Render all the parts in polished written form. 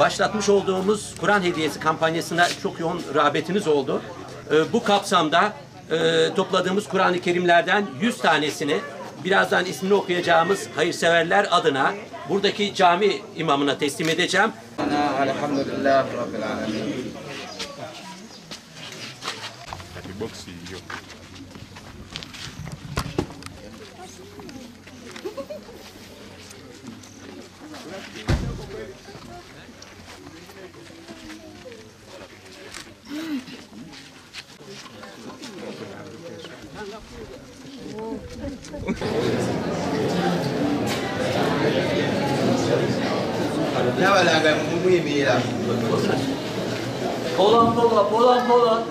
başlatmış olduğumuz Kur'an hediyesi kampanyasına çok yoğun rağbetiniz oldu. Bu kapsamda topladığımız Kur'an-ı Kerimlerden 100 tanesini birazdan ismini okuyacağımız hayırseverler adına buradaki cami imamına teslim edeceğim. Elhamdülillah Rabbil alemin. Ne var lan ben bu yemeği lan? Pola.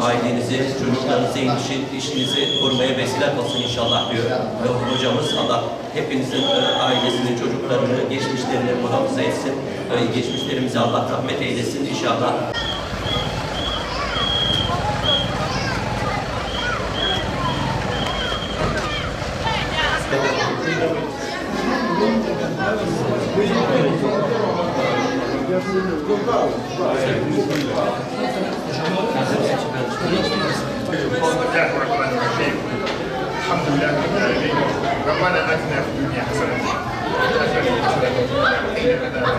Ailenizi, çocuklarınızı, işinizi korumaya vesile olsun inşallah diyor hocamız. Allah hepinizin ailesini, çocuklarını, geçmişlerini muhafaza etsin. Geçmişlerimize Allah rahmet eylesin inşallah. الحمد لله رب العالمين ربنا اتنا في الدنيا حسنه وفي الاخره حسنه وقنا عذاب النار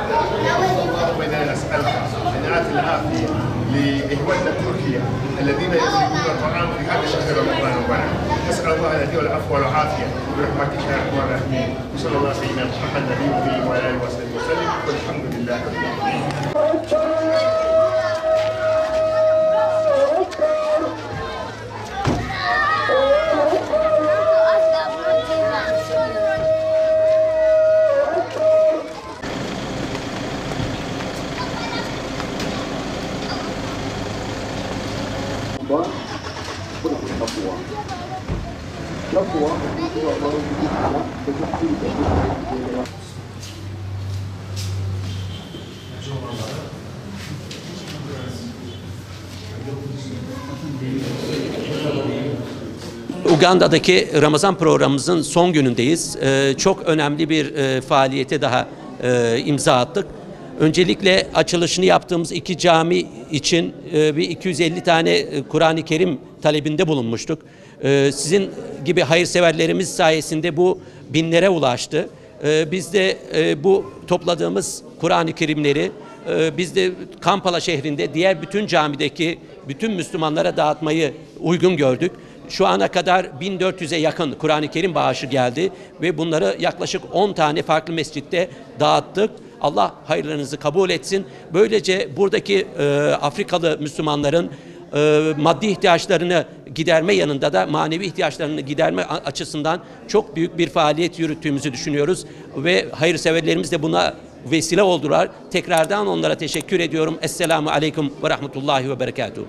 اللهم انا نسالك ان ات العافيه لاخواننا تركيا الذين يخرجون الطعام في هذا الشهر رمضان المبارك نسال الله ان يديهم العفو والعافيه برحمتك يا ارحم الراحمين وصلى الله على سيدنا محمد نبي الكريم وعلى اله وصحبه وسلم والحمد لله رب العالمين. Uganda'daki Ramazan programımızın son günündeyiz. Çok önemli bir faaliyete daha imza attık. Öncelikle açılışını yaptığımız 2 cami için bir 250 tane Kur'an-ı Kerim talebinde bulunmuştuk. Sizin gibi hayırseverlerimiz sayesinde bu binlere ulaştı. Biz de bu topladığımız Kur'an-ı Kerimleri biz de Kampala şehrinde diğer bütün camideki bütün Müslümanlara dağıtmayı uygun gördük. Şu ana kadar 1400'e yakın Kur'an-ı Kerim bağışı geldi ve bunları yaklaşık 10 tane farklı mescitte dağıttık. Allah hayırlarınızı kabul etsin. Böylece buradaki Afrikalı Müslümanların maddi ihtiyaçlarını giderme yanında da manevi ihtiyaçlarını giderme açısından çok büyük bir faaliyet yürüttüğümüzü düşünüyoruz. Ve hayırseverlerimiz de buna vesile oldular. Tekrardan onlara teşekkür ediyorum. Esselamu Aleyküm ve Rahmetullahi ve Berekatuhu.